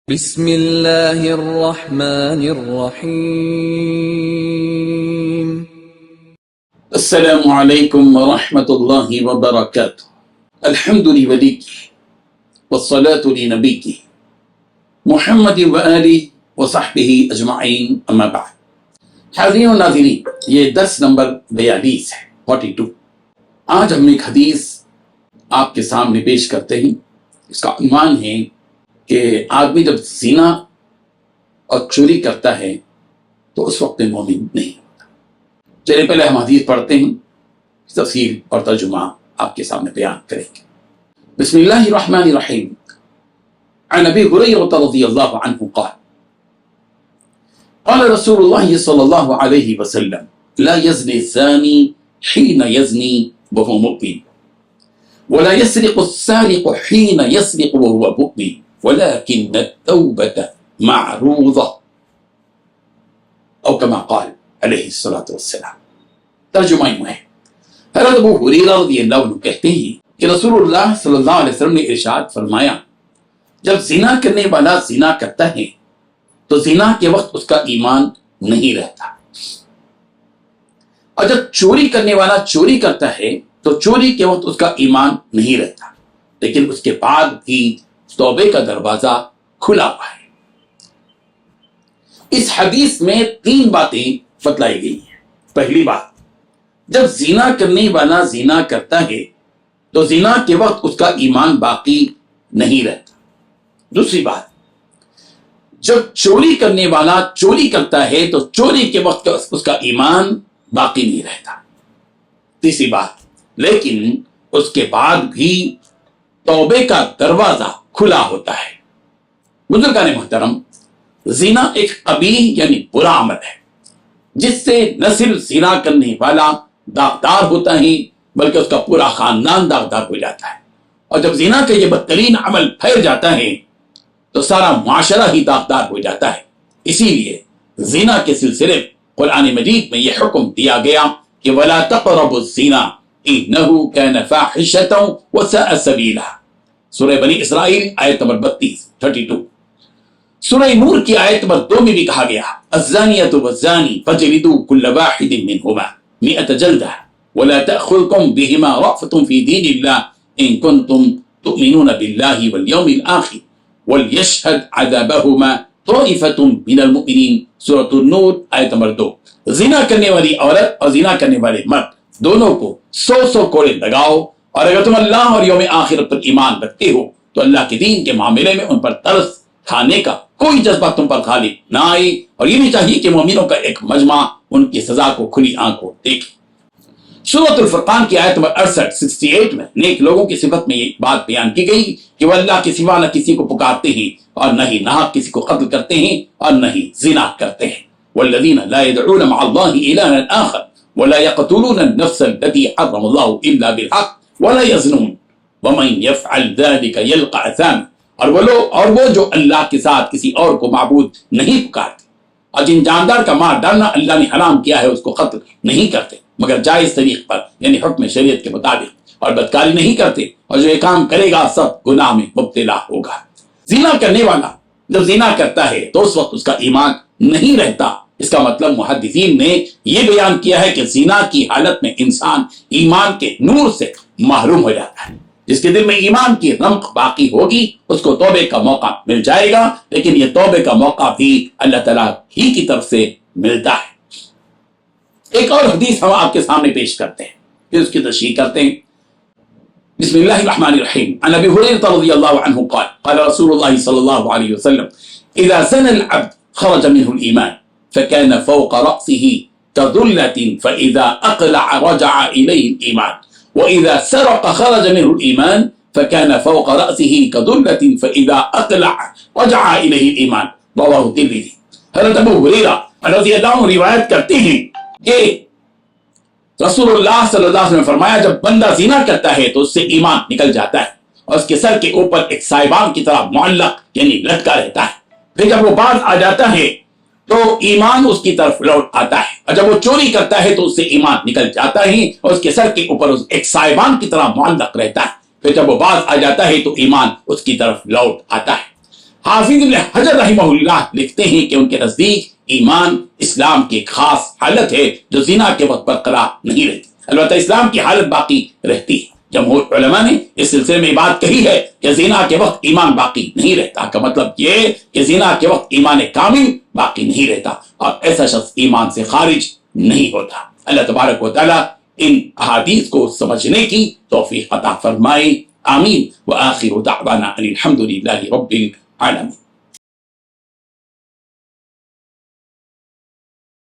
بسم اللہ الرحمن الرحیم۔ السلام علیکم ورحمۃ اللہ وبرکاتہ۔ الحمد لولی والصلاة لنبی محمد وآلہ وصحبہ اجمعین، اما بعد۔ حاضرین و ناظرین، یہ درس نمبر 42 ہے، 42۔ آج ہم ایک حدیث آپ کے سامنے پیش کرتے ہیں۔ اس کا عنوان ہے کہ آدمی جب زنا اور چوری کرتا ہے تو اس وقت میں مومن نہیں ہوتا۔ چلیے پہلے ہم حدیث پڑھتے ہیں، تفسیر اور ترجمہ آپ کے سامنے بیان کریں گے۔ بسم اللہ الرحمن الرحیم۔ عن ابی ہریرہ رضی اللہ عنہ قال قال رسول اللہ صلی اللہ علیہ وسلم لا يزني الزاني حين يزني وهو مؤمن ولا يسرق السارق حين يسرق وهو مؤمن ولكن التوبة معروضة او كما قال علیہ الصلاۃ والسلام۔ ترجمہ یوں ہے، حضرت ابو ہریرہ رضی اللہ عنہ کہتے ہیں کہ رسول اللہ صلی اللہ علیہ وسلم نے ارشاد فرمایا، جب زنا کرنے والا زنا کرتا ہے تو زنا کے وقت اس کا ایمان نہیں رہتا، اور جب چوری کرنے والا چوری کرتا ہے تو چوری کے وقت اس کا ایمان نہیں رہتا، لیکن اس کے بعد بھی توبے کا دروازہ کھلا ہوا ہے۔ اس حدیث میں 3 باتیں بتلائی گئی ہیں۔ پہلی بات، جب زنا کرنے والا زنا کرتا ہے تو زنا کے وقت اس کا ایمان باقی نہیں رہتا۔ دوسری بات، جب چوری کرنے والا چوری کرتا ہے تو چوری کے وقت اس کا ایمان باقی نہیں رہتا۔ تیسری بات، لیکن اس کے بعد بھی توبے کا دروازہ کھلا ہوتا ہے۔ بزرگان محترم، زنا ایک قبیح یعنی برا عمل ہے، جس سے نہ صرف زنا کرنے والا داغدار ہوتا ہے بلکہ اس کا پورا خاندان داغدار ہو جاتا ہے، اور جب زنا کا یہ بدترین عمل پھیل جاتا ہے تو سارا معاشرہ ہی داغدار ہو جاتا ہے۔ اسی لیے زنا کے سلسلے قرآن مجید میں یہ حکم دیا گیا کہ وَلَا تَقْرَبُوا الزِّنَا إِنَّهُ كَانَ فَاحِشَةً وَسَاءَ سَبِيلًا۔ سورہ بنی اسرائیل آیت نمبر 32۔ سورہ نور کی آیت نمبر 2 میں بھی کہا گیا الزانیۃ والزانی فاجلدوا كل واحد منهما 100 جلدہ ولا تأخذكم بهما رأفة في دين الله إن كنتم تؤمنون بالله واليوم الآخر وليشهد عذابهما طائفة من المؤمنين۔ سورۃ النور آیت نمبر 2۔ زنا کرنے والی عورت اور زنا کرنے والے مرد دونوں کو 100 کوڑے لگاؤ، اور اگر تم اللہ اور یوم آخرت پر ایمان رکھتے ہو تو اللہ کے دین کے معاملے میں ان پر ترس کھانے کا کوئی جذبہ تم پر غالب نہ آئے، اور یہ بھی چاہیے کہ مومنوں کا ایک مجمع ان کی سزا کو کھلی آنکھوں دیکھے۔ سورۃ الفرقان کی آیت نمبر 68 میں نیک لوگوں کی صفت میں یہ بات بیان کی گئی کہ وہ اللہ کے سوا نہ کسی کو پکارتے ہیں اور نہ ہی ناحق کسی کو قتل کرتے ہیں اور نہ ہی زنا کرتے ہیں۔ والذین لا يدعون مع اللہ الہا آخر ولا يقتلون النفس التي حرم اللہ الا بالحق ولا يزنون ومن يفعل ذلك يلقى اثاما۔ اور وہ جو اللہ کے ساتھ کسی اور کو معبود نہیں پکارتے، اور جن جاندار کا مار ڈالنا اللہ نے حرام کیا ہے اس کو قتل نہیں کرتے مگر جائز طریق پر یعنی حکم شریعت کے مطابق، اور بدکاری نہیں کرتے، اور جو یہ کام کرے گا سب گناہ میں مبتلا ہوگا۔ زنا کرنے والا جب زنا کرتا ہے تو اس وقت اس کا ایمان نہیں رہتا۔ اس کا مطلب محدثین نے یہ بیان کیا ہے کہ زنا کی حالت میں انسان ایمان کے نور سے محروم ہو جاتا ہے۔ جس کے دل میں ایمان کی رمق باقی ہوگی اس کو توبے کا موقع مل جائے گا، لیکن یہ توبے کا موقع بھی اللہ تعالیٰ ہی کی طرف سے ملتا ہے۔ ایک اور حدیث ہم آپ کے سامنے پیش کرتے ہیں، پھر اس کی تشریح کرتے ہیں۔ بسم اللہ الرحمن الرحیم۔ عن ابی ہریرہ رضی اللہ عنہ قال قال رسول اللہ صلی اللہ علیہ وسلم اذا زنى العبد خرج منه الایمان فكان فوق رأسه كظلة فإذا أقلع رجع إليه الإيمان وإذا سرق خرج منه الإيمان فكان فوق رأسه كظلة فإذا أقلع رجع إليه الإيمان۔ رواه الترمذی۔ حضرت ابو ہریرہ رضی اللہ عنہ روایت کرتے ہیں کہ رسول اللہ صلی اللہ علیہ وسلم نے فرمایا، جب بندہ زنا کرتا ہے تو اس سے ایمان نکل جاتا ہے اور اس کے سر کے اوپر ایک سائبان کی طرح معلق یعنی لٹکا رہتا ہے، پھر جب وہ باز آ جاتا ہے تو ایمان اس کی طرف لوٹ آتا ہے، اور جب وہ چوری کرتا ہے تو اس سے ایمان نکل جاتا ہے اور اس کے سر کے اوپر ایک سائبان کی طرح معلق رہتا ہے، پھر جب وہ باز آ جاتا ہے تو ایمان اس کی طرف لوٹ آتا ہے۔ حافظ ابن حجر رحمہ اللہ لکھتے ہیں کہ ان کے نزدیک ایمان اسلام کی ایک خاص حالت ہے جو زنا کے وقت برقرار نہیں رہتی، البتہ اسلام کی حالت باقی رہتی ہے۔ جمہور علماء نے اس سلسلے میں بات کہی ہے کہ زنا کے وقت ایمان باقی نہیں رہتا، کا مطلب یہ کہ زنا کے وقت ایمان کامل باقی نہیں رہتا اور ایسا شخص ایمان سے خارج نہیں ہوتا۔ اللہ تبارک و تعالی ان احادیث کو سمجھنے کی توفیق عطا فرمائے، آمین۔ وآخر دعوانا ان الحمد للہ رب العالمین۔